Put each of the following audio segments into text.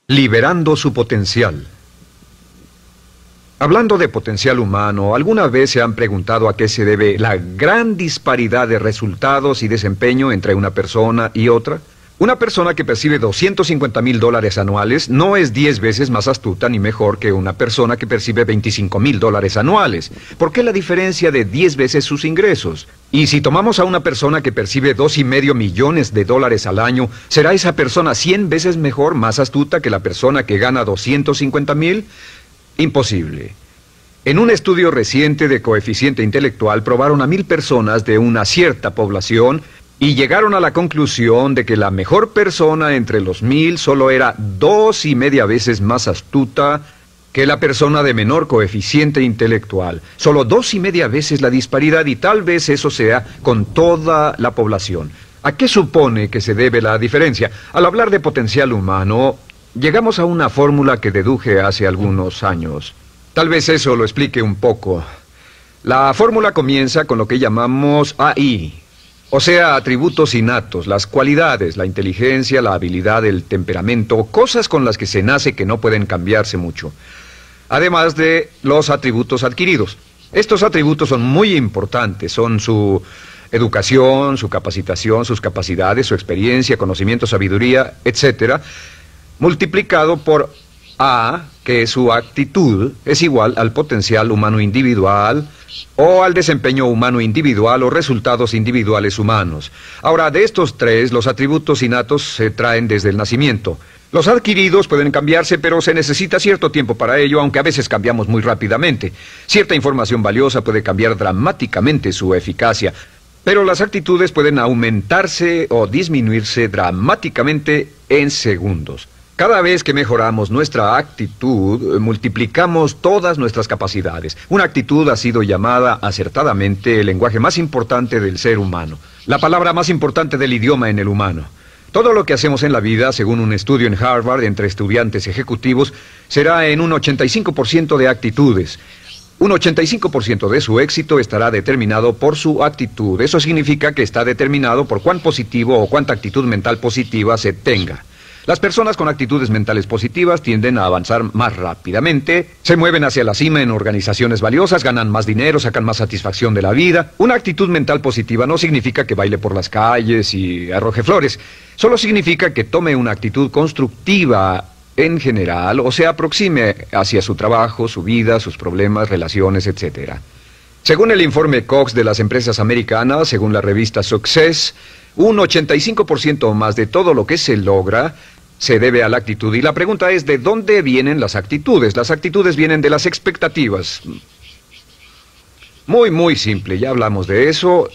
Liberando su potencial. Hablando de potencial humano, ¿alguna vez se han preguntado a qué se debe la gran disparidad de resultados y desempeño entre una persona y otra? Una persona que percibe $250,000 anuales no es 10 veces más astuta ni mejor que una persona que percibe $25,000 anuales. ¿Por qué la diferencia de 10 veces sus ingresos? Y si tomamos a una persona que percibe $2,5 millones al año, ¿será esa persona 100 veces mejor, más astuta que la persona que gana $250,000? Imposible. En un estudio reciente de coeficiente intelectual probaron a 1,000 personas de una cierta población y llegaron a la conclusión de que la mejor persona entre los 1,000 solo era 2,5 veces más astuta que la persona de menor coeficiente intelectual. Solo 2,5 veces la disparidad, y tal vez eso sea con toda la población. ¿A qué supone que se debe la diferencia? Al hablar de potencial humano, llegamos a una fórmula que deduje hace algunos años. Tal vez eso lo explique un poco. La fórmula comienza con lo que llamamos AI. O sea, atributos innatos, las cualidades, la inteligencia, la habilidad, el temperamento, cosas con las que se nace que no pueden cambiarse mucho. Además de los atributos adquiridos. Estos atributos son muy importantes, son su educación, su capacitación, sus capacidades, su experiencia, conocimiento, sabiduría, etc., multiplicado por A, que es su actitud, es igual al potencial humano individual, o al desempeño humano individual o resultados individuales humanos. Ahora, de estos tres, los atributos innatos se traen desde el nacimiento. Los adquiridos pueden cambiarse, pero se necesita cierto tiempo para ello, aunque a veces cambiamos muy rápidamente. Cierta información valiosa puede cambiar dramáticamente su eficacia, pero las actitudes pueden aumentarse o disminuirse dramáticamente en segundos. Cada vez que mejoramos nuestra actitud, multiplicamos todas nuestras capacidades. Una actitud ha sido llamada acertadamente el lenguaje más importante del ser humano, la palabra más importante del idioma en el humano. Todo lo que hacemos en la vida, según un estudio en Harvard entre estudiantes ejecutivos, será en un 85% de actitudes. Un 85% de su éxito estará determinado por su actitud. Eso significa que está determinado por cuán positivo o cuánta actitud mental positiva se tenga. Las personas con actitudes mentales positivas tienden a avanzar más rápidamente, se mueven hacia la cima en organizaciones valiosas, ganan más dinero, sacan más satisfacción de la vida. Una actitud mental positiva no significa que baile por las calles y arroje flores. Solo significa que tome una actitud constructiva en general o se aproxime hacia su trabajo, su vida, sus problemas, relaciones, etc. Según el informe Cox de las empresas americanas, según la revista Success, un 85% más de todo lo que se logra se debe a la actitud. Y la pregunta es, ¿de dónde vienen las actitudes? Las actitudes vienen de las expectativas. Muy simple, ya hablamos de eso.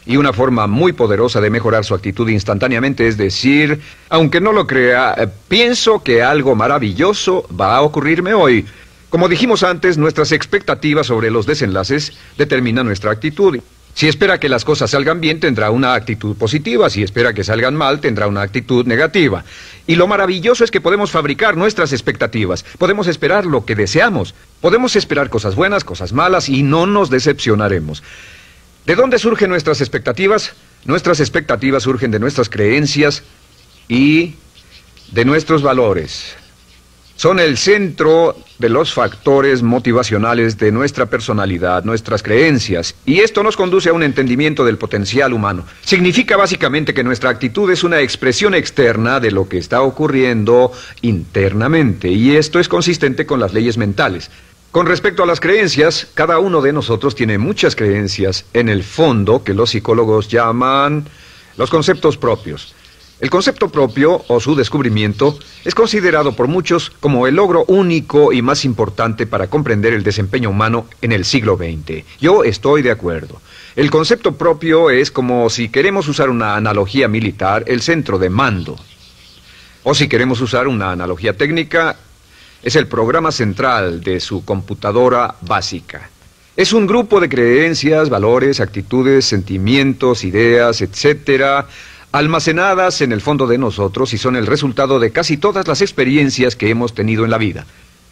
Y una forma muy poderosa de mejorar su actitud instantáneamente es decir, aunque no lo crea, pienso que algo maravilloso va a ocurrirme hoy. Como dijimos antes, nuestras expectativas sobre los desenlaces determinan nuestra actitud. Si espera que las cosas salgan bien, tendrá una actitud positiva. Si espera que salgan mal, tendrá una actitud negativa. Y lo maravilloso es que podemos fabricar nuestras expectativas. Podemos esperar lo que deseamos. Podemos esperar cosas buenas, cosas malas, y no nos decepcionaremos. ¿De dónde surgen nuestras expectativas? Nuestras expectativas surgen de nuestras creencias y de nuestros valores. Son el centro de los factores motivacionales de nuestra personalidad, nuestras creencias. Y esto nos conduce a un entendimiento del potencial humano. Significa básicamente que nuestra actitud es una expresión externa de lo que está ocurriendo internamente. Y esto es consistente con las leyes mentales. Con respecto a las creencias, cada uno de nosotros tiene muchas creencias en el fondo que los psicólogos llaman los conceptos propios. El concepto propio, o su descubrimiento, es considerado por muchos como el logro único y más importante para comprender el desempeño humano en el siglo XX. Yo estoy de acuerdo. El concepto propio es como, si queremos usar una analogía militar, el centro de mando. O si queremos usar una analogía técnica, es el programa central de su computadora básica. Es un grupo de creencias, valores, actitudes, sentimientos, ideas, etcétera, almacenadas en el fondo de nosotros y son el resultado de casi todas las experiencias que hemos tenido en la vida.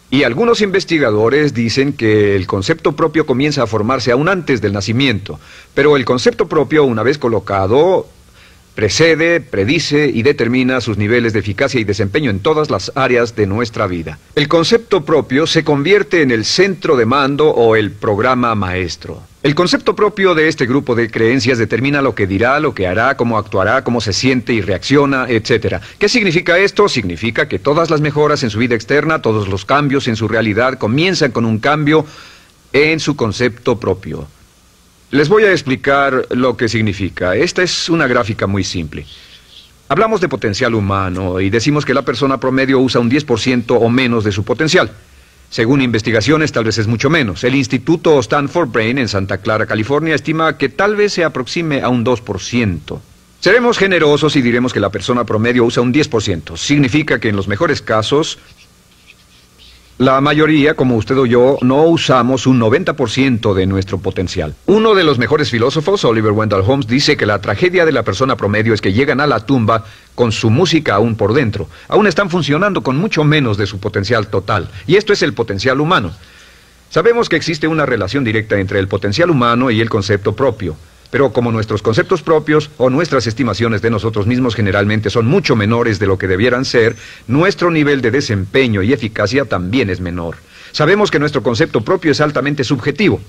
Y algunos investigadores dicen que el concepto propio comienza a formarse aún antes del nacimiento, pero el concepto propio, una vez colocado, precede, predice y determina sus niveles de eficacia y desempeño en todas las áreas de nuestra vida. El concepto propio se convierte en el centro de mando o el programa maestro. El concepto propio de este grupo de creencias determina lo que dirá, lo que hará, cómo actuará, cómo se siente y reacciona, etc. ¿Qué significa esto? Significa que todas las mejoras en su vida externa, todos los cambios en su realidad comienzan con un cambio en su concepto propio. Les voy a explicar lo que significa. Esta es una gráfica muy simple. Hablamos de potencial humano y decimos que la persona promedio usa un 10% o menos de su potencial. Según investigaciones, tal vez es mucho menos. El Instituto Stanford Brain en Santa Clara, California, estima que tal vez se aproxime a un 2%. Seremos generosos y diremos que la persona promedio usa un 10%. Significa que en los mejores casos, la mayoría, como usted o yo, no usamos un 90% de nuestro potencial. Uno de los mejores filósofos, Oliver Wendell Holmes, dice que la tragedia de la persona promedio es que llegan a la tumba con su música aún por dentro. Aún están funcionando con mucho menos de su potencial total. Y esto es el potencial humano. Sabemos que existe una relación directa entre el potencial humano y el concepto propio. Pero como nuestros conceptos propios o nuestras estimaciones de nosotros mismos generalmente son mucho menores de lo que debieran ser, nuestro nivel de desempeño y eficacia también es menor. Sabemos que nuestro concepto propio es altamente subjetivo.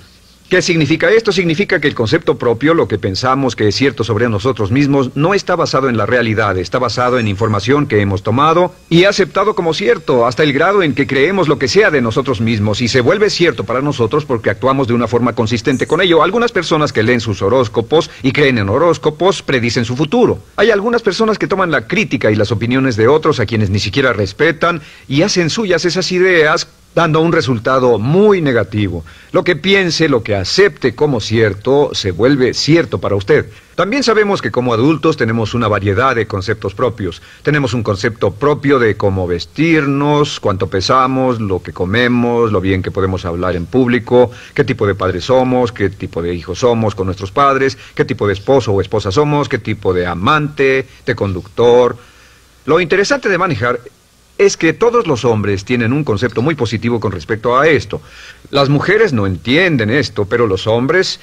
¿Qué significa esto? Significa que el concepto propio, lo que pensamos que es cierto sobre nosotros mismos, no está basado en la realidad, está basado en información que hemos tomado y aceptado como cierto, hasta el grado en que creemos lo que sea de nosotros mismos y se vuelve cierto para nosotros porque actuamos de una forma consistente con ello. Algunas personas que leen sus horóscopos y creen en horóscopos predicen su futuro. Hay algunas personas que toman la crítica y las opiniones de otros a quienes ni siquiera respetan y hacen suyas esas ideas, dando un resultado muy negativo. Lo que piense, lo que acepte como cierto, se vuelve cierto para usted. También sabemos que como adultos tenemos una variedad de conceptos propios. Tenemos un concepto propio de cómo vestirnos, cuánto pesamos, lo que comemos, lo bien que podemos hablar en público, qué tipo de padres somos, qué tipo de hijos somos con nuestros padres, qué tipo de esposo o esposa somos, qué tipo de amante, de conductor. Lo interesante de manejar es que todos los hombres tienen un concepto muy positivo con respecto a esto. Las mujeres no entienden esto, pero los hombres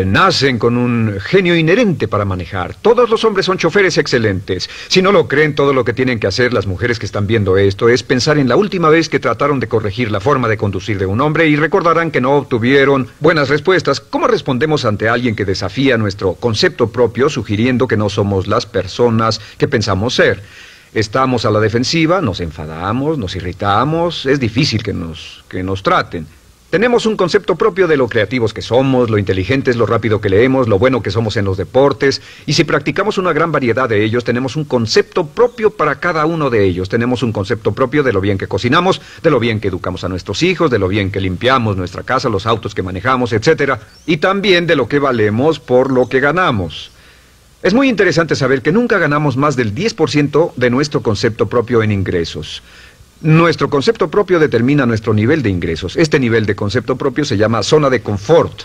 nacen con un genio inherente para manejar. Todos los hombres son choferes excelentes. Si no lo creen, todo lo que tienen que hacer las mujeres que están viendo esto es pensar en la última vez que trataron de corregir la forma de conducir de un hombre y recordarán que no obtuvieron buenas respuestas. ¿Cómo respondemos ante alguien que desafía nuestro concepto propio, sugiriendo que no somos las personas que pensamos ser? Estamos a la defensiva, nos enfadamos, nos irritamos, es difícil que nos traten. Tenemos un concepto propio de lo creativos que somos, lo inteligentes, lo rápido que leemos, lo bueno que somos en los deportes, y si practicamos una gran variedad de ellos, tenemos un concepto propio para cada uno de ellos. Tenemos un concepto propio de lo bien que cocinamos, de lo bien que educamos a nuestros hijos, de lo bien que limpiamos nuestra casa, los autos que manejamos, etc. Y también de lo que valemos por lo que ganamos. Es muy interesante saber que nunca ganamos más del 10% de nuestro concepto propio en ingresos. Nuestro concepto propio determina nuestro nivel de ingresos. Este nivel de concepto propio se llama zona de confort.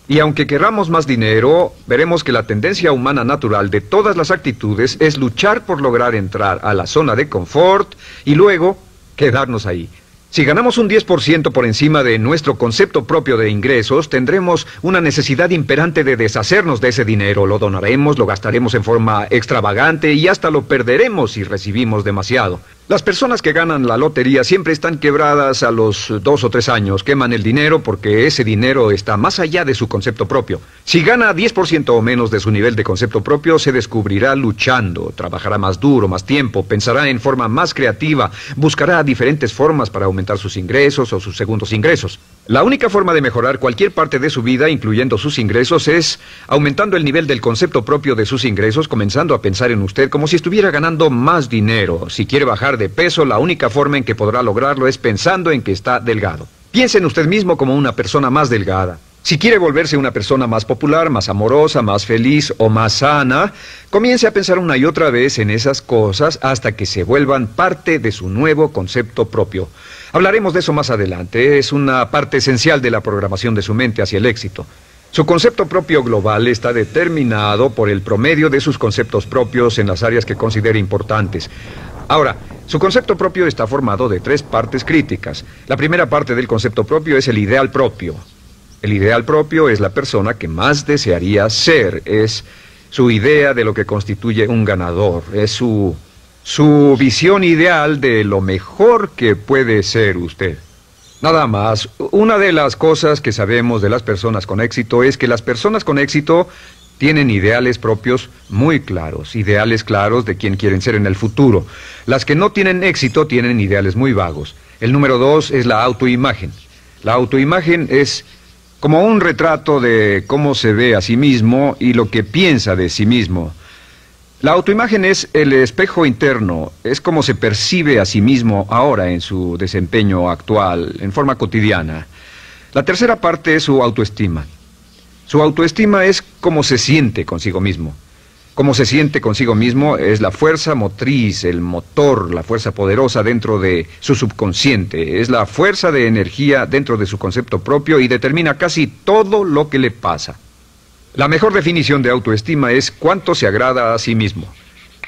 Y aunque queramos más dinero, veremos que la tendencia humana natural de todas las actitudes es luchar por lograr entrar a la zona de confort y luego quedarnos ahí. Si ganamos un 10% por encima de nuestro concepto propio de ingresos, tendremos una necesidad imperante de deshacernos de ese dinero. Lo donaremos, lo gastaremos en forma extravagante y hasta lo perderemos si recibimos demasiado. Las personas que ganan la lotería siempre están quebradas a los 2 o 3 años. Queman el dinero porque ese dinero está más allá de su concepto propio. Si gana 10% o menos de su nivel de concepto propio, se descubrirá luchando, trabajará más duro, más tiempo, pensará en forma más creativa, buscará diferentes formas para aumentar sus ingresos o sus segundos ingresos. La única forma de mejorar cualquier parte de su vida, incluyendo sus ingresos, es aumentando el nivel del concepto propio de sus ingresos, comenzando a pensar en usted como si estuviera ganando más dinero. Si quiere bajar de peso, la única forma en que podrá lograrlo es pensando en que está delgado. Piense en usted mismo como una persona más delgada. Si quiere volverse una persona más popular, más amorosa, más feliz o más sana, comience a pensar una y otra vez en esas cosas hasta que se vuelvan parte de su nuevo concepto propio. Hablaremos de eso más adelante. Es una parte esencial de la programación de su mente hacia el éxito. Su concepto propio global está determinado por el promedio de sus conceptos propios en las áreas que considere importantes. Ahora, su concepto propio está formado de 3 partes críticas. La primera parte del concepto propio es el ideal propio. El ideal propio es la persona que más desearía ser, es su idea de lo que constituye un ganador, es su visión ideal de lo mejor que puede ser usted. Nada más, una de las cosas que sabemos de las personas con éxito es que las personas con éxito tienen ideales propios muy claros, ideales claros de quién quieren ser en el futuro. Las que no tienen éxito tienen ideales muy vagos. El número 2 es la autoimagen. La autoimagen es como un retrato de cómo se ve a sí mismo y lo que piensa de sí mismo. La autoimagen es el espejo interno, es como se percibe a sí mismo ahora en su desempeño actual, en forma cotidiana. La tercera parte es su autoestima. Su autoestima es cómo se siente consigo mismo. Cómo se siente consigo mismo es la fuerza motriz, el motor, la fuerza poderosa dentro de su subconsciente. Es la fuerza de energía dentro de su concepto propio y determina casi todo lo que le pasa. La mejor definición de autoestima es cuánto se agrada a sí mismo.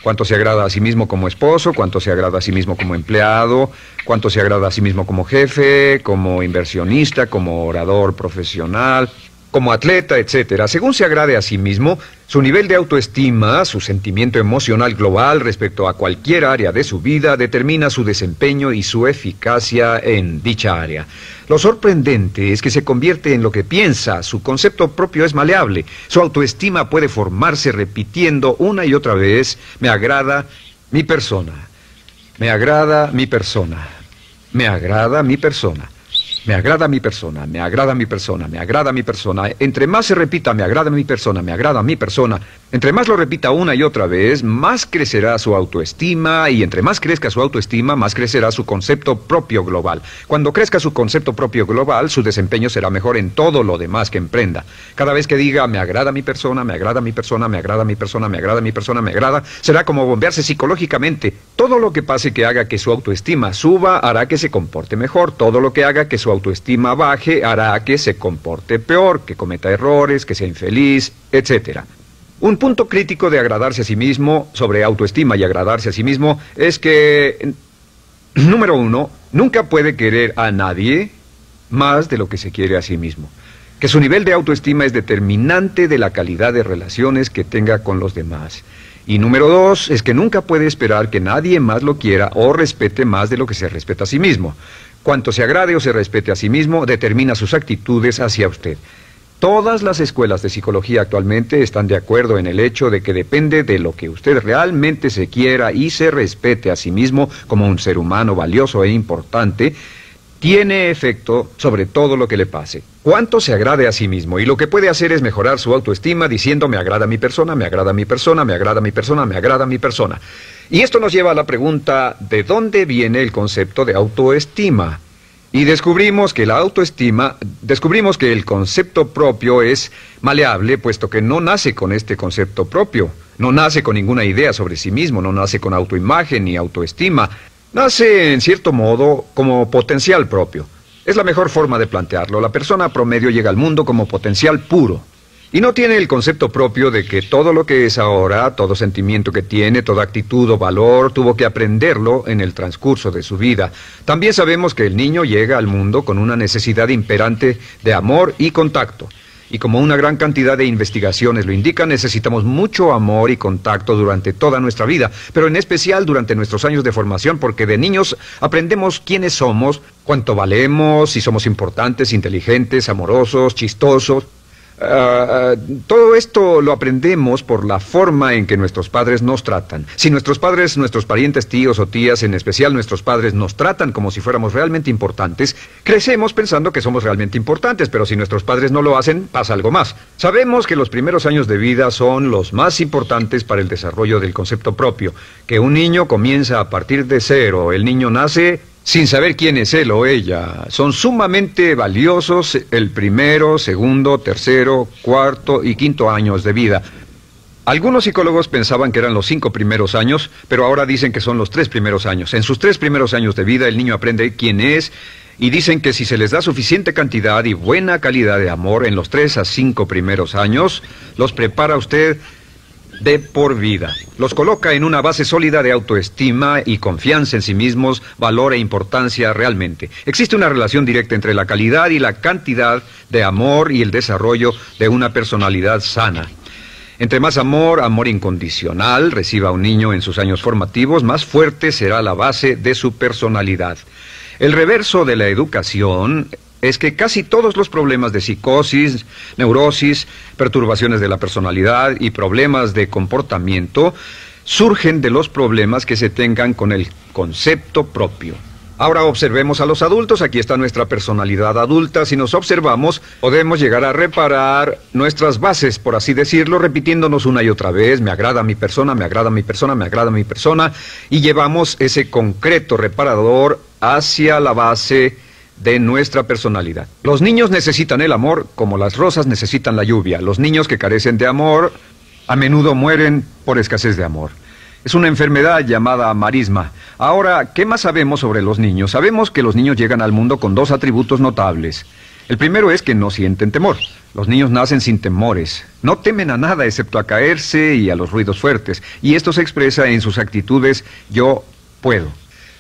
Cuánto se agrada a sí mismo como esposo, cuánto se agrada a sí mismo como empleado, cuánto se agrada a sí mismo como jefe, como inversionista, como orador profesional, como atleta, etcétera. Según se agrade a sí mismo, su nivel de autoestima, su sentimiento emocional global respecto a cualquier área de su vida, determina su desempeño y su eficacia en dicha área. Lo sorprendente es que se convierte en lo que piensa, su concepto propio es maleable, su autoestima puede formarse repitiendo una y otra vez, me agrada mi persona, me agrada mi persona, me agrada mi persona. Me agrada mi persona, me agrada mi persona, me agrada mi persona. Entre más se repita, me agrada mi persona, me agrada mi persona, entre más lo repita una y otra vez, más crecerá su autoestima y entre más crezca su autoestima, más crecerá su concepto propio global. Cuando crezca su concepto propio global, su desempeño será mejor en todo lo demás que emprenda. Cada vez que diga, me agrada mi persona, me agrada mi persona, me agrada mi persona, me agrada mi persona, me agrada, será como bombearse psicológicamente. Todo lo que pase que haga que su autoestima suba, hará que se comporte mejor. Todo lo que haga que su autoestima baje, hará que se comporte peor, que cometa errores, que sea infeliz, etcétera. Un punto crítico de agradarse a sí mismo, sobre autoestima y agradarse a sí mismo, es que, número 1, nunca puede querer a nadie más de lo que se quiere a sí mismo. Que su nivel de autoestima es determinante de la calidad de relaciones que tenga con los demás. Y número 2, es que nunca puede esperar que nadie más lo quiera o respete más de lo que se respeta a sí mismo. Cuanto se agrade o se respete a sí mismo, determina sus actitudes hacia usted. Todas las escuelas de psicología actualmente están de acuerdo en el hecho de que depende de lo que usted realmente se quiera y se respete a sí mismo como un ser humano valioso e importante, tiene efecto sobre todo lo que le pase. Cuánto se agrade a sí mismo, y lo que puede hacer es mejorar su autoestima diciendo me agrada mi persona, me agrada mi persona, me agrada mi persona, me agrada mi persona. Y esto nos lleva a la pregunta, ¿de dónde viene el concepto de autoestima? Y descubrimos que el concepto propio es maleable, puesto que no nace con este concepto propio, no nace con ninguna idea sobre sí mismo, no nace con autoimagen ni autoestima, nace en cierto modo como potencial propio. Es la mejor forma de plantearlo. La persona promedio llega al mundo como potencial puro. Y no tiene el concepto propio de que todo lo que es ahora, todo sentimiento que tiene, toda actitud o valor, tuvo que aprenderlo en el transcurso de su vida. También sabemos que el niño llega al mundo con una necesidad imperante de amor y contacto. Y como una gran cantidad de investigaciones lo indican, necesitamos mucho amor y contacto durante toda nuestra vida, pero en especial durante nuestros años de formación, porque de niños aprendemos quiénes somos, cuánto valemos, si somos importantes, inteligentes, amorosos, chistosos. Todo esto lo aprendemos por la forma en que nuestros padres nos tratan. Si nuestros padres, nuestros parientes, tíos o tías, en especial nuestros padres, nos tratan como si fuéramos realmente importantes, crecemos pensando que somos realmente importantes, pero si nuestros padres no lo hacen, pasa algo más. Sabemos que los primeros años de vida son los más importantes para el desarrollo del concepto propio, que un niño comienza a partir de cero. El niño nace sin saber quién es él o ella. Son sumamente valiosos el primero, segundo, tercero, cuarto y quinto años de vida. Algunos psicólogos pensaban que eran los 5 primeros años, pero ahora dicen que son los 3 primeros años. En sus 3 primeros años de vida el niño aprende quién es y dicen que si se les da suficiente cantidad y buena calidad de amor en los 3 a 5 primeros años, los prepara usted de por vida. Los coloca en una base sólida de autoestima y confianza en sí mismos, valor e importancia realmente. Existe una relación directa entre la calidad y la cantidad de amor y el desarrollo de una personalidad sana. Entre más amor, amor incondicional, reciba un niño en sus años formativos, más fuerte será la base de su personalidad. El reverso de la educación es que casi todos los problemas de psicosis, neurosis, perturbaciones de la personalidad y problemas de comportamiento surgen de los problemas que se tengan con el concepto propio. Ahora observemos a los adultos. Aquí está nuestra personalidad adulta. Si nos observamos, podemos llegar a reparar nuestras bases, por así decirlo, repitiéndonos una y otra vez: me agrada mi persona, me agrada mi persona, me agrada mi persona, y llevamos ese concreto reparador hacia la base de nuestra personalidad. Los niños necesitan el amor como las rosas necesitan la lluvia. Los niños que carecen de amor a menudo mueren por escasez de amor. Es una enfermedad llamada marisma. Ahora, ¿qué más sabemos sobre los niños? Sabemos que los niños llegan al mundo con dos atributos notables. El primero es que no sienten temor. Los niños nacen sin temores. No temen a nada excepto a caerse y a los ruidos fuertes. Y esto se expresa en sus actitudes: yo puedo.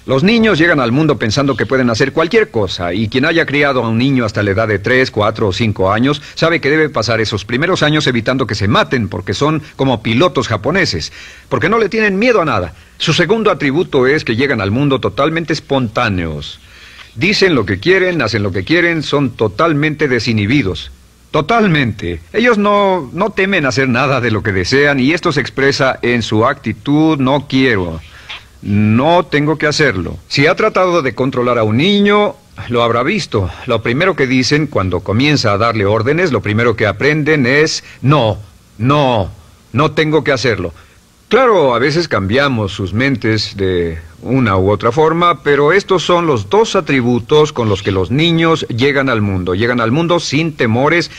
Los niños llegan al mundo pensando que pueden hacer cualquier cosa, y quien haya criado a un niño hasta la edad de 3, 4 o 5 años sabe que debe pasar esos primeros años evitando que se maten, porque son como pilotos japoneses, porque no le tienen miedo a nada. Su segundo atributo es que llegan al mundo totalmente espontáneos. Dicen lo que quieren, hacen lo que quieren, son totalmente desinhibidos. Totalmente. Ellos no temen hacer nada de lo que desean, y esto se expresa en su actitud: no quiero. No tengo que hacerlo. Si ha tratado de controlar a un niño, lo habrá visto. Lo primero que dicen cuando comienza a darle órdenes, lo primero que aprenden es: no tengo que hacerlo. Claro, a veces cambiamos sus mentes de una u otra forma, pero estos son los dos atributos con los que los niños llegan al mundo. Llegan al mundo sin temores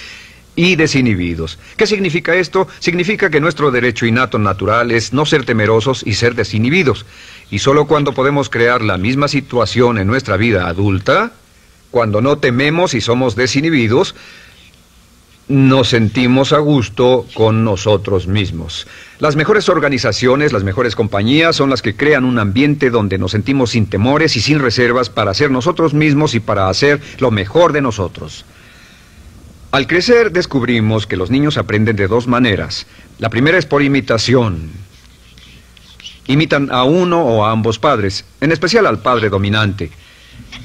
y desinhibidos. ¿Qué significa esto? Significa que nuestro derecho innato natural es no ser temerosos y ser desinhibidos. Y solo cuando podemos crear la misma situación en nuestra vida adulta, cuando no tememos y somos desinhibidos, nos sentimos a gusto con nosotros mismos. Las mejores organizaciones, las mejores compañías son las que crean un ambiente donde nos sentimos sin temores y sin reservas para ser nosotros mismos y para hacer lo mejor de nosotros. Al crecer descubrimos que los niños aprenden de dos maneras. La primera es por imitación. Imitan a uno o a ambos padres, en especial al padre dominante.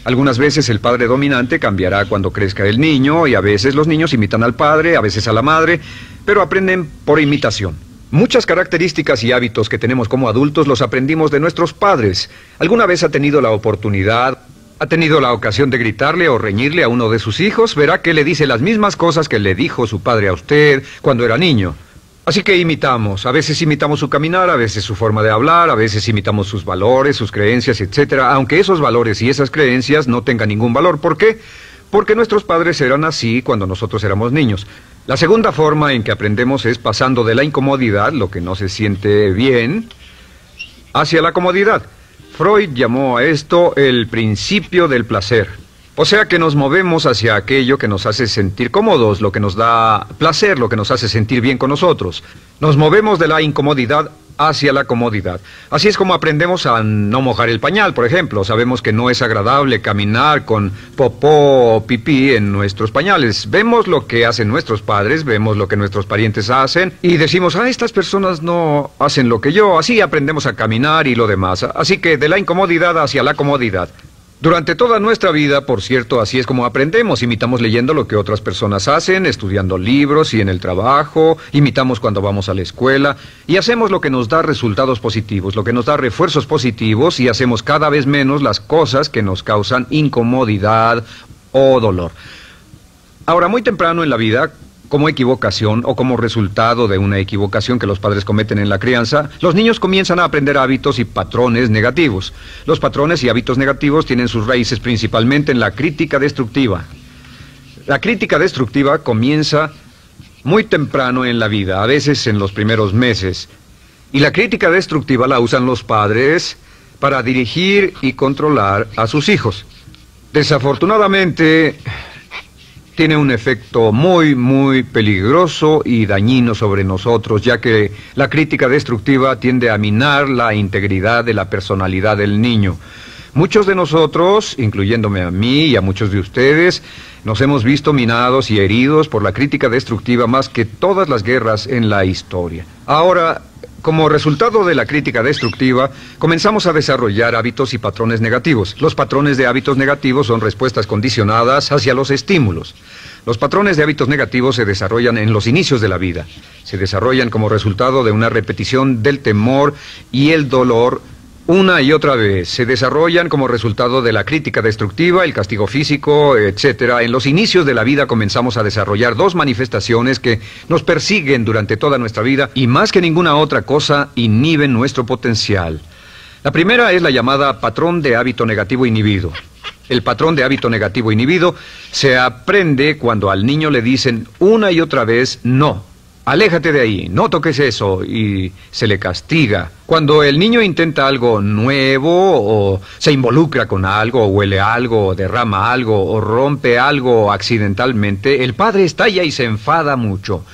Algunas veces el padre dominante cambiará cuando crezca el niño, y a veces los niños imitan al padre, a veces a la madre, pero aprenden por imitación. Muchas características y hábitos que tenemos como adultos los aprendimos de nuestros padres. ¿Alguna vez ha tenido la ocasión de gritarle o reñirle a uno de sus hijos? Verá que le dice las mismas cosas que le dijo su padre a usted cuando era niño. Así que imitamos. A veces imitamos su caminar, a veces su forma de hablar, a veces imitamos sus valores, sus creencias, etc. Aunque esos valores y esas creencias no tengan ningún valor. ¿Por qué? Porque nuestros padres eran así cuando nosotros éramos niños. La segunda forma en que aprendemos es pasando de la incomodidad, lo que no se siente bien, hacia la comodidad. Freud llamó a esto el principio del placer. O sea que nos movemos hacia aquello que nos hace sentir cómodos, lo que nos da placer, lo que nos hace sentir bien con nosotros. Nos movemos de la incomodidad hacia la comodidad. Así es como aprendemos a no mojar el pañal, por ejemplo. Sabemos que no es agradable caminar con popó o pipí en nuestros pañales. Vemos lo que hacen nuestros padres, vemos lo que nuestros parientes hacen y decimos: estas personas no hacen lo que yo. Así aprendemos a caminar y lo demás. Así que de la incomodidad hacia la comodidad. Durante toda nuestra vida, por cierto, así es como aprendemos. Imitamos leyendo lo que otras personas hacen, estudiando libros y en el trabajo, imitamos cuando vamos a la escuela, y hacemos lo que nos da resultados positivos, lo que nos da refuerzos positivos, y hacemos cada vez menos las cosas que nos causan incomodidad o dolor. Ahora, muy temprano en la vida, como equivocación o como resultado de una equivocación que los padres cometen en la crianza, los niños comienzan a aprender hábitos y patrones negativos. Los patrones y hábitos negativos tienen sus raíces principalmente en la crítica destructiva. La crítica destructiva comienza muy temprano en la vida, a veces en los primeros meses. Y la crítica destructiva la usan los padres para dirigir y controlar a sus hijos. Desafortunadamente, tiene un efecto muy peligroso y dañino sobre nosotros, ya que la crítica destructiva tiende a minar la integridad de la personalidad del niño. Muchos de nosotros, incluyéndome a mí y a muchos de ustedes, nos hemos visto minados y heridos por la crítica destructiva más que todas las guerras en la historia. Ahora, como resultado de la crítica destructiva, comenzamos a desarrollar hábitos y patrones negativos. Los patrones de hábitos negativos son respuestas condicionadas hacia los estímulos. Los patrones de hábitos negativos se desarrollan en los inicios de la vida. Se desarrollan como resultado de una repetición del temor y el dolor una y otra vez. Se desarrollan como resultado de la crítica destructiva, el castigo físico, etc. En los inicios de la vida comenzamos a desarrollar dos manifestaciones que nos persiguen durante toda nuestra vida y más que ninguna otra cosa inhiben nuestro potencial. La primera es la llamada patrón de hábito negativo inhibido. El patrón de hábito negativo inhibido se aprende cuando al niño le dicen una y otra vez no. Aléjate de ahí, no toques eso, y se le castiga. Cuando el niño intenta algo nuevo, o se involucra con algo, o huele algo, o derrama algo, o rompe algo accidentalmente, el padre estalla y se enfada mucho.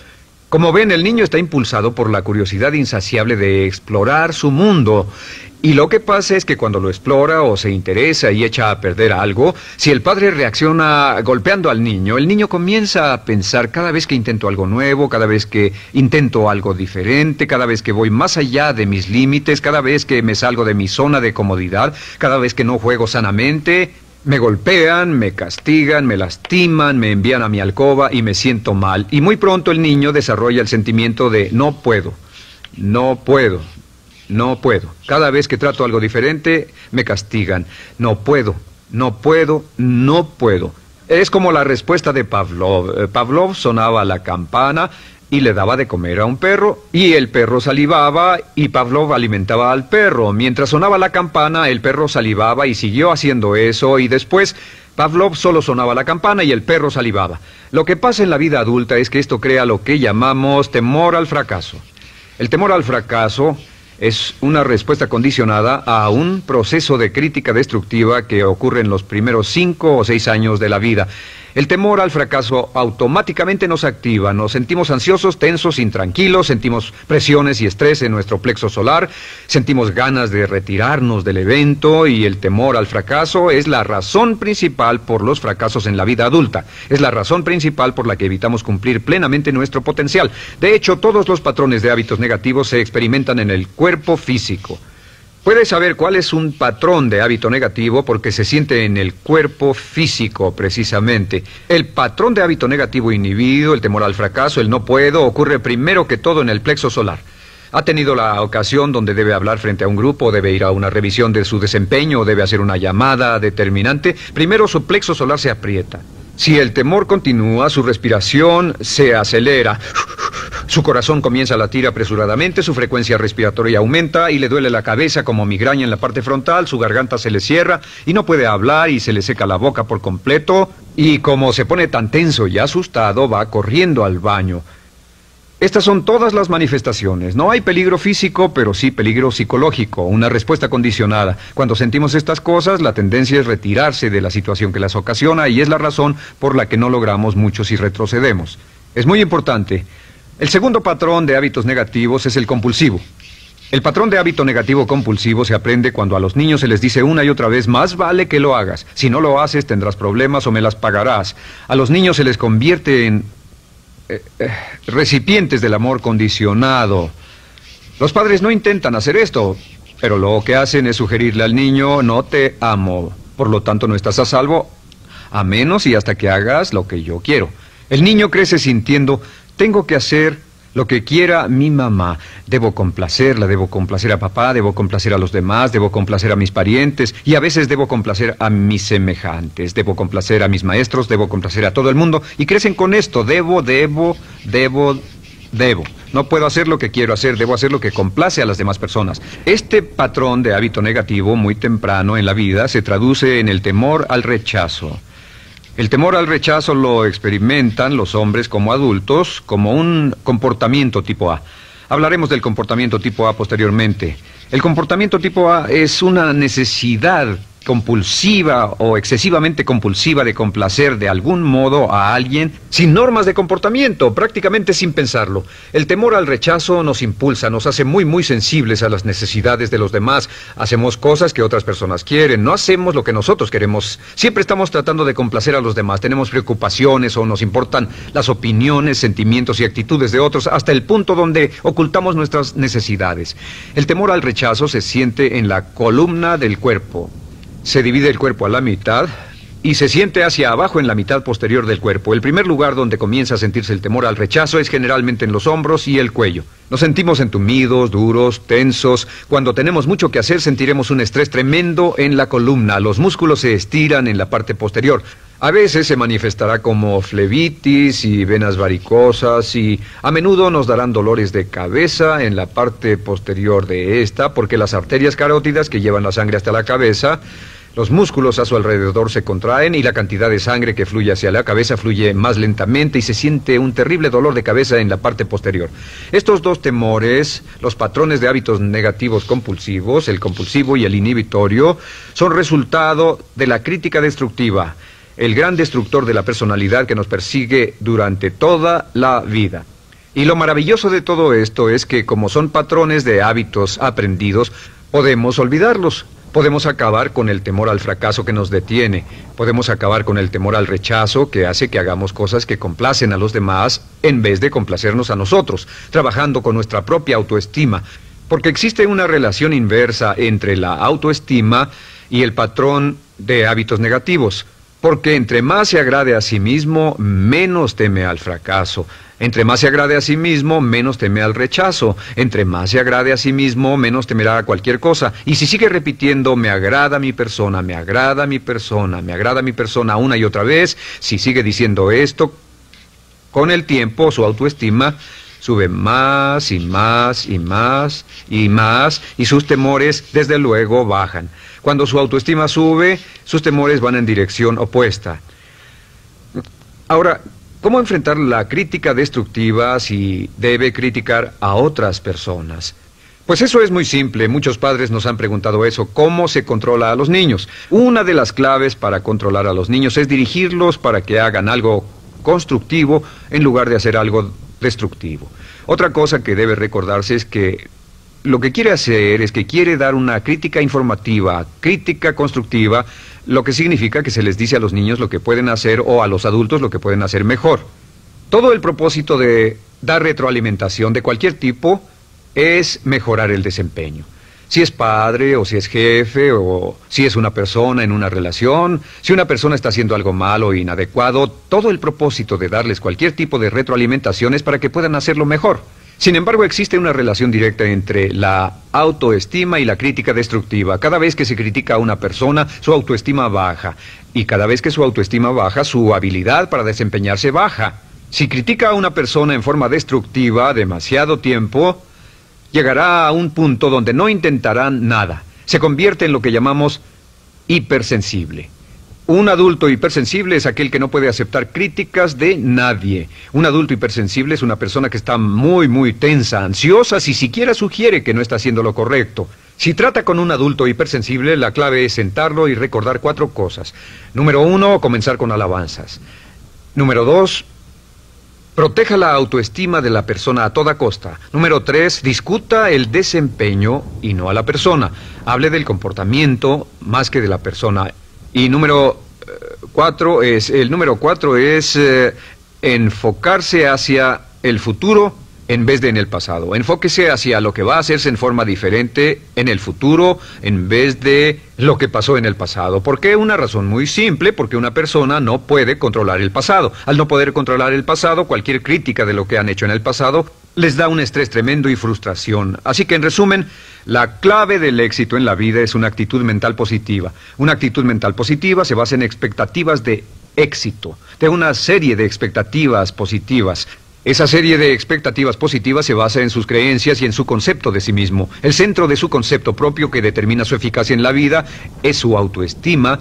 Como ven, el niño está impulsado por la curiosidad insaciable de explorar su mundo. Y lo que pasa es que cuando lo explora o se interesa y echa a perder algo, si el padre reacciona golpeando al niño, el niño comienza a pensar cada vez que intento algo nuevo, cada vez que intento algo diferente, cada vez que voy más allá de mis límites, cada vez que me salgo de mi zona de comodidad, cada vez que no juego sanamente, me golpean, me castigan, me lastiman, me envían a mi alcoba y me siento mal. Y muy pronto el niño desarrolla el sentimiento de no puedo, no puedo. No puedo. Cada vez que trato algo diferente, me castigan. No puedo, no puedo, no puedo. Es como la respuesta de Pavlov. Pavlov sonaba la campana y le daba de comer a un perro, y el perro salivaba, y Pavlov alimentaba al perro. Mientras sonaba la campana, el perro salivaba y siguió haciendo eso, y después Pavlov solo sonaba la campana y el perro salivaba. Lo que pasa en la vida adulta es que esto crea lo que llamamos temor al fracaso. El temor al fracaso es una respuesta condicionada a un proceso de crítica destructiva que ocurre en los primeros 5 o 6 años de la vida. El temor al fracaso automáticamente nos activa, nos sentimos ansiosos, tensos, intranquilos, sentimos presiones y estrés en nuestro plexo solar, sentimos ganas de retirarnos del evento, y el temor al fracaso es la razón principal por los fracasos en la vida adulta. Es la razón principal por la que evitamos cumplir plenamente nuestro potencial. De hecho, todos los patrones de hábitos negativos se experimentan en el cuerpo físico. Puedes saber cuál es un patrón de hábito negativo porque se siente en el cuerpo físico, precisamente. El patrón de hábito negativo inhibido, el temor al fracaso, el no puedo, ocurre primero que todo en el plexo solar. ¿Ha tenido la ocasión donde debe hablar frente a un grupo, debe ir a una revisión de su desempeño, o debe hacer una llamada determinante? Primero su plexo solar se aprieta. Si el temor continúa, su respiración se acelera. Su corazón comienza a latir apresuradamente, su frecuencia respiratoria aumenta y le duele la cabeza como migraña en la parte frontal, su garganta se le cierra y no puede hablar y se le seca la boca por completo. Y como se pone tan tenso y asustado, va corriendo al baño. Estas son todas las manifestaciones. No hay peligro físico, pero sí peligro psicológico, una respuesta condicionada. Cuando sentimos estas cosas, la tendencia es retirarse de la situación que las ocasiona y es la razón por la que no logramos mucho si retrocedemos. Es muy importante. El segundo patrón de hábitos negativos es el compulsivo. El patrón de hábito negativo compulsivo se aprende cuando a los niños se les dice una y otra vez, más vale que lo hagas. Si no lo haces, tendrás problemas o me las pagarás. A los niños se les convierte en recipientes del amor condicionado. Los padres no intentan hacer esto, pero lo que hacen es sugerirle al niño, no te amo, por lo tanto no estás a salvo, a menos y hasta que hagas lo que yo quiero. El niño crece sintiendo, tengo que hacer lo que quiera mi mamá. Debo complacerla, debo complacer a papá, debo complacer a los demás, debo complacer a mis parientes y a veces debo complacer a mis semejantes, debo complacer a mis maestros, debo complacer a todo el mundo y crecen con esto, debo. No puedo hacer lo que quiero hacer, debo hacer lo que complace a las demás personas. Este patrón de hábito negativo muy temprano en la vida se traduce en el temor al rechazo. El temor al rechazo lo experimentan los hombres como adultos como un comportamiento tipo A. Hablaremos del comportamiento tipo A posteriormente. El comportamiento tipo A es una necesidad compulsiva o excesivamente compulsiva de complacer de algún modo a alguien sin normas de comportamiento, prácticamente sin pensarlo. El temor al rechazo nos impulsa, nos hace muy sensibles a las necesidades de los demás. Hacemos cosas que otras personas quieren, no hacemos lo que nosotros queremos. Siempre estamos tratando de complacer a los demás. Tenemos preocupaciones o nos importan las opiniones, sentimientos y actitudes de otros hasta el punto donde ocultamos nuestras necesidades. El temor al rechazo se siente en la columna del cuerpo. Se divide el cuerpo a la mitad y se siente hacia abajo en la mitad posterior del cuerpo. El primer lugar donde comienza a sentirse el temor al rechazo es generalmente en los hombros y el cuello. Nos sentimos entumidos, duros, tensos. Cuando tenemos mucho que hacer sentiremos un estrés tremendo en la columna. Los músculos se estiran en la parte posterior. A veces se manifestará como flebitis y venas varicosas y a menudo nos darán dolores de cabeza en la parte posterior de esta porque las arterias carótidas que llevan la sangre hasta la cabeza, los músculos a su alrededor se contraen y la cantidad de sangre que fluye hacia la cabeza fluye más lentamente y se siente un terrible dolor de cabeza en la parte posterior. Estos dos temores, los patrones de hábitos negativos compulsivos, el compulsivo y el inhibitorio, son resultado de la crítica destructiva, el gran destructor de la personalidad que nos persigue durante toda la vida. Y lo maravilloso de todo esto es que como son patrones de hábitos aprendidos, podemos olvidarlos. Podemos acabar con el temor al fracaso que nos detiene. Podemos acabar con el temor al rechazo que hace que hagamos cosas que complacen a los demás en vez de complacernos a nosotros, trabajando con nuestra propia autoestima. Porque existe una relación inversa entre la autoestima y el patrón de hábitos negativos. Porque entre más se agrade a sí mismo, menos teme al fracaso. Entre más se agrade a sí mismo, menos teme al rechazo. Entre más se agrade a sí mismo, menos temerá a cualquier cosa. Y si sigue repitiendo, me agrada mi persona, me agrada mi persona, me agrada mi persona una y otra vez, si sigue diciendo esto, con el tiempo su autoestima sube más y más y más y más y sus temores desde luego bajan. Cuando su autoestima sube, sus temores van en dirección opuesta. Ahora, ¿cómo enfrentar la crítica destructiva si debe criticar a otras personas? Pues eso es muy simple. Muchos padres nos han preguntado eso. ¿Cómo se controla a los niños? Una de las claves para controlar a los niños es dirigirlos para que hagan algo constructivo en lugar de hacer algo destructivo. Otra cosa que debe recordarse es que lo que quiere hacer es que quiere dar una crítica informativa, crítica constructiva, lo que significa que se les dice a los niños lo que pueden hacer o a los adultos lo que pueden hacer mejor. Todo el propósito de dar retroalimentación de cualquier tipo es mejorar el desempeño. Si es padre o si es jefe o si es una persona en una relación, si una persona está haciendo algo malo o inadecuado, todo el propósito de darles cualquier tipo de retroalimentación es para que puedan hacerlo mejor. Sin embargo, existe una relación directa entre la autoestima y la crítica destructiva. Cada vez que se critica a una persona, su autoestima baja. Y cada vez que su autoestima baja, su habilidad para desempeñarse baja. Si critica a una persona en forma destructiva demasiado tiempo, llegará a un punto donde no intentarán nada. Se convierte en lo que llamamos hipersensible. Un adulto hipersensible es aquel que no puede aceptar críticas de nadie. Un adulto hipersensible es una persona que está muy tensa, ansiosa, si siquiera sugiere que no está haciendo lo correcto. Si trata con un adulto hipersensible, la clave es sentarlo y recordar 4 cosas. Número 1, comenzar con alabanzas. Número 2, proteja la autoestima de la persona a toda costa. Número 3, discuta el desempeño y no a la persona. Hable del comportamiento más que de la persona. Y número 4 es enfocarse hacia el futuro en vez de en el pasado. Enfóquese hacia lo que va a hacerse en forma diferente en el futuro en vez de lo que pasó en el pasado. ¿Por qué? Una razón muy simple, porque una persona no puede controlar el pasado. Al no poder controlar el pasado, cualquier crítica de lo que han hecho en el pasado les da un estrés tremendo y frustración. Así que, en resumen, la clave del éxito en la vida es una actitud mental positiva. Una actitud mental positiva se basa en expectativas de éxito, de una serie de expectativas positivas. Esa serie de expectativas positivas se basa en sus creencias y en su concepto de sí mismo. El centro de su concepto propio que determina su eficacia en la vida es su autoestima,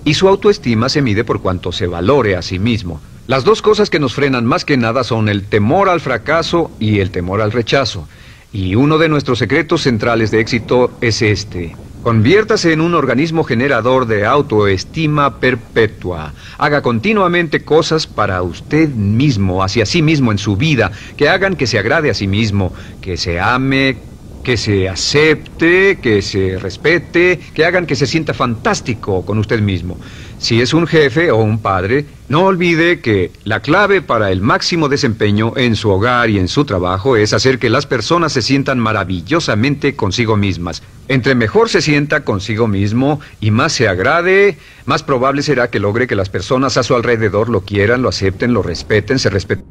y su autoestima se mide por cuanto se valore a sí mismo. Las dos cosas que nos frenan más que nada son el temor al fracaso y el temor al rechazo. Y uno de nuestros secretos centrales de éxito es este: Conviértase en un organismo generador de autoestima perpetua. Haga continuamente cosas para usted mismo, hacia sí mismo en su vida, que hagan que se agrade a sí mismo, que se ame, que se acepte, que se respete, que hagan que se sienta fantástico con usted mismo. Si es un jefe o un padre, no olvide que la clave para el máximo desempeño en su hogar y en su trabajo es hacer que las personas se sientan maravillosamente consigo mismas. Entre mejor se sienta consigo mismo y más se agrade, más probable será que logre que las personas a su alrededor lo quieran, lo acepten, lo respeten, se respeten.